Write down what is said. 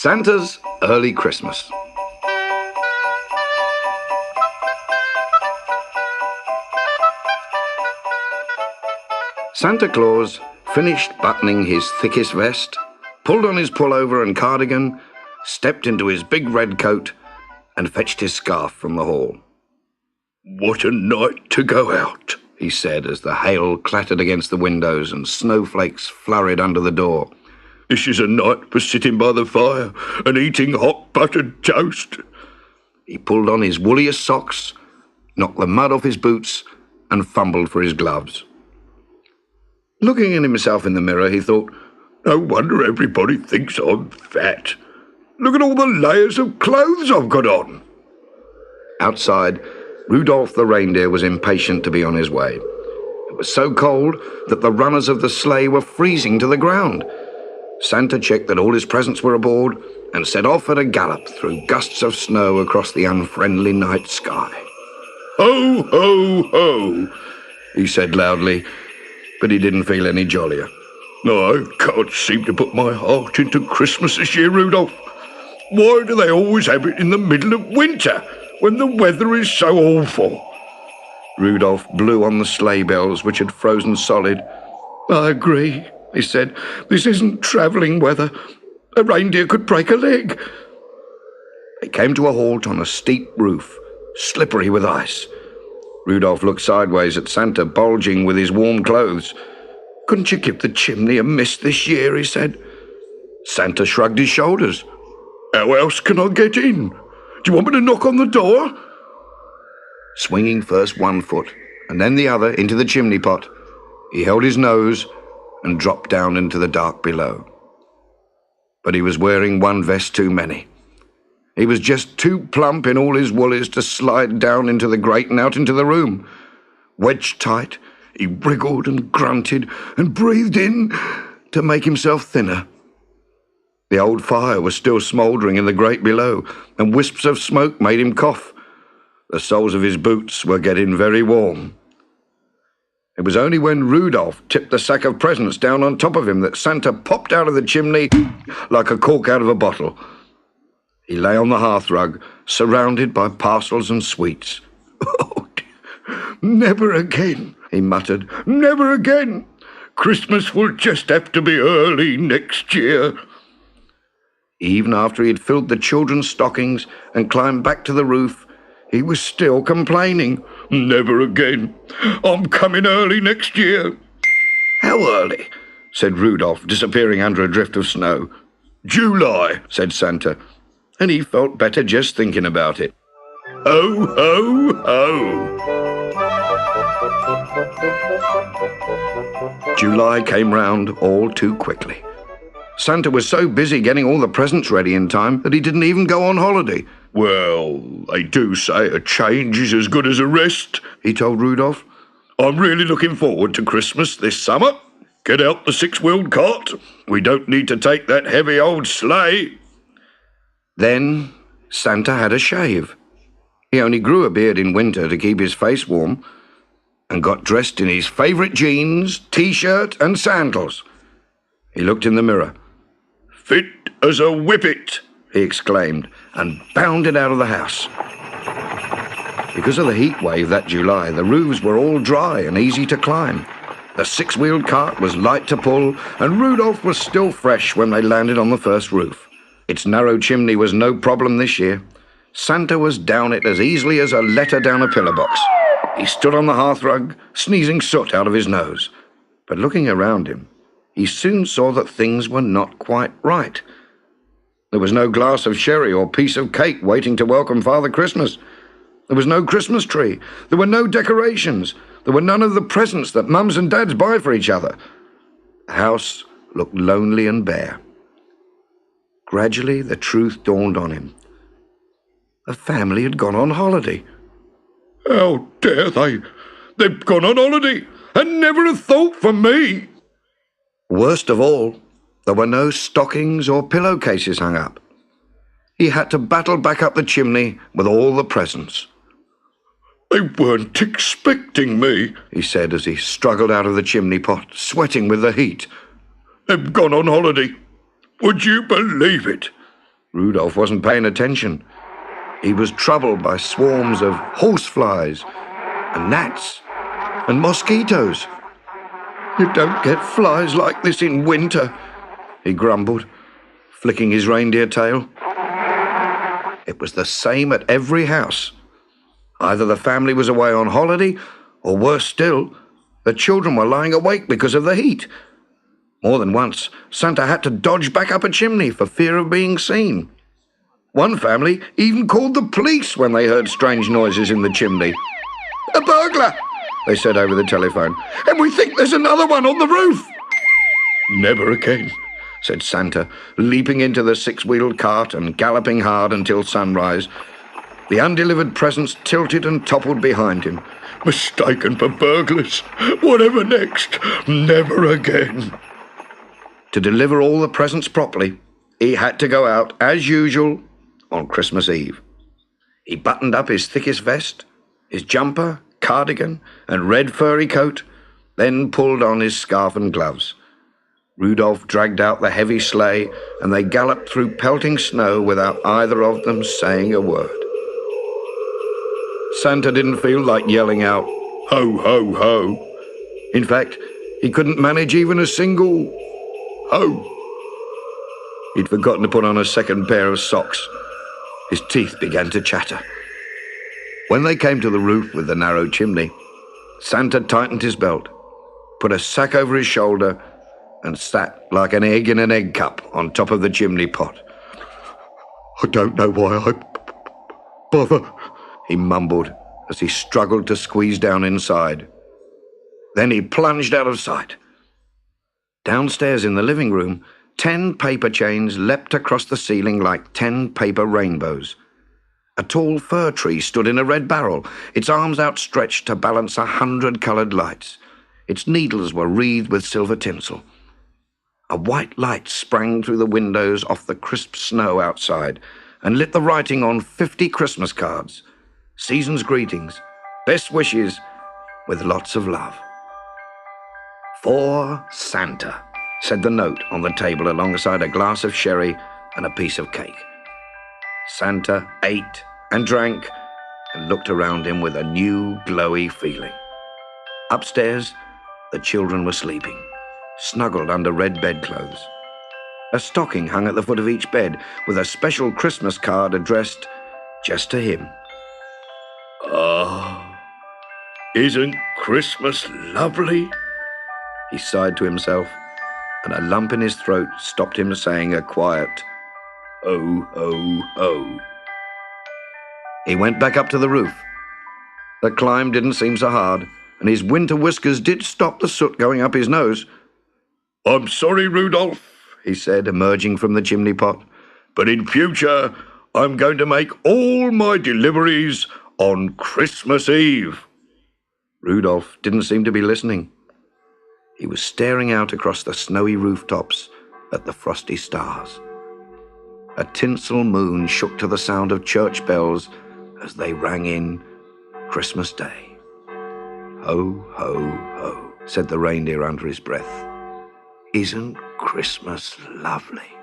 Santa's Early Christmas. Santa Claus finished buttoning his thickest vest, pulled on his pullover and cardigan, stepped into his big red coat, and fetched his scarf from the hall. "What a night to go out," he said as the hail clattered against the windows and snowflakes flurried under the door. "This is a night for sitting by the fire and eating hot buttered toast." He pulled on his woolliest socks, knocked the mud off his boots, and fumbled for his gloves. Looking at himself in the mirror, he thought, "No wonder everybody thinks I'm fat. Look at all the layers of clothes I've got on." Outside, Rudolph the reindeer was impatient to be on his way. It was so cold that the runners of the sleigh were freezing to the ground. Santa checked that all his presents were aboard and set off at a gallop through gusts of snow across the unfriendly night sky. "Ho, ho, ho," he said loudly, but he didn't feel any jollier. "I can't seem to put my heart into Christmas this year, Rudolph. Why do they always have it in the middle of winter, when the weather is so awful?" Rudolph blew on the sleigh bells, which had frozen solid. "I agree," he said. "This isn't travelling weather. A reindeer could break a leg." They came to a halt on a steep roof, slippery with ice. Rudolph looked sideways at Santa, bulging with his warm clothes. "Couldn't you give the chimney a miss this year?" he said. Santa shrugged his shoulders. "How else can I get in? Do you want me to knock on the door?" Swinging first one foot and then the other into the chimney pot, he held his nose and dropped down into the dark below. But he was wearing one vest too many. He was just too plump in all his woolies to slide down into the grate and out into the room. Wedged tight, he wriggled and grunted and breathed in to make himself thinner. The old fire was still smouldering in the grate below, and wisps of smoke made him cough. The soles of his boots were getting very warm. It was only when Rudolph tipped the sack of presents down on top of him that Santa popped out of the chimney like a cork out of a bottle. He lay on the hearthrug, surrounded by parcels and sweets. "Oh, never again," he muttered. "Never again. Christmas will just have to be early next year." Even after he had filled the children's stockings and climbed back to the roof, he was still complaining. "Never again. I'm coming early next year." "How early?" said Rudolph, disappearing under a drift of snow. "July," said Santa, and he felt better just thinking about it. Ho, ho, ho. July came round all too quickly. Santa was so busy getting all the presents ready in time that he didn't even go on holiday. "Well, they do say a change is as good as a rest," he told Rudolph. "I'm really looking forward to Christmas this summer. Get out the six-wheeled cart. We don't need to take that heavy old sleigh." Then Santa had a shave. He only grew a beard in winter to keep his face warm, and got dressed in his favourite jeans, T-shirt and sandals. He looked in the mirror. "Fit as a whippet," he exclaimed, and bounded out of the house. Because of the heat wave that July, the roofs were all dry and easy to climb. The six-wheeled cart was light to pull, and Rudolph was still fresh when they landed on the first roof. Its narrow chimney was no problem this year. Santa was down it as easily as a letter down a pillar box. He stood on the hearthrug, sneezing soot out of his nose. But looking around him, he soon saw that things were not quite right. There was no glass of sherry or piece of cake waiting to welcome Father Christmas. There was no Christmas tree. There were no decorations. There were none of the presents that mums and dads buy for each other. The house looked lonely and bare. Gradually, the truth dawned on him. The family had gone on holiday. "How dare they? They've gone on holiday and never a thought for me." Worst of all, there were no stockings or pillowcases hung up. He had to battle back up the chimney with all the presents. "They weren't expecting me," he said as he struggled out of the chimney pot, sweating with the heat. "They've gone on holiday. Would you believe it? Rudolph wasn't paying attention. He was troubled by swarms of horseflies and gnats and mosquitoes. "You don't get flies like this in winter," he grumbled, flicking his reindeer tail. It was the same at every house. Either the family was away on holiday, or worse still, the children were lying awake because of the heat. More than once, Santa had to dodge back up a chimney for fear of being seen. One family even called the police when they heard strange noises in the chimney. "A burglar," they said over the telephone, "and we think there's another one on the roof." "Never again," said Santa, leaping into the six-wheeled cart and galloping hard until sunrise. The undelivered presents tilted and toppled behind him. "Mistaken for burglars. Whatever next? Never again." To deliver all the presents properly, he had to go out, as usual, on Christmas Eve. He buttoned up his thickest vest, his jumper, cardigan, and red furry coat, then pulled on his scarf and gloves. Rudolph dragged out the heavy sleigh, and they galloped through pelting snow without either of them saying a word. Santa didn't feel like yelling out, "Ho, ho, ho." In fact, he couldn't manage even a single ho. He'd forgotten to put on a second pair of socks. His teeth began to chatter. When they came to the roof with the narrow chimney, Santa tightened his belt, put a sack over his shoulder, and sat like an egg in an egg cup on top of the chimney pot. "I don't know why I bother," he mumbled as he struggled to squeeze down inside. Then he plunged out of sight. Downstairs in the living room, 10 paper chains leapt across the ceiling like 10 paper rainbows. A tall fir tree stood in a red barrel, its arms outstretched to balance 100 coloured lights. Its needles were wreathed with silver tinsel. A white light sprang through the windows off the crisp snow outside and lit the writing on 50 Christmas cards. Season's greetings, best wishes, with lots of love. "For Santa," said the note on the table alongside a glass of sherry and a piece of cake. Santa ate and drank and looked around him with a new, glowy feeling. Upstairs, the children were sleeping, snuggled under red bedclothes. A stocking hung at the foot of each bed with a special Christmas card addressed just to him. "Ah, isn't Christmas lovely?" he sighed to himself, and a lump in his throat stopped him saying a quiet, "Oh, oh, oh." He went back up to the roof. The climb didn't seem so hard, and his winter whiskers did stop the soot going up his nose. "I'm sorry, Rudolph," he said, emerging from the chimney pot, "but in future I'm going to make all my deliveries on Christmas Eve." Rudolph didn't seem to be listening. He was staring out across the snowy rooftops at the frosty stars. A tinsel moon shook to the sound of church bells as they rang in Christmas Day. "Ho, ho, ho," said the reindeer under his breath. "Isn't Christmas lovely?"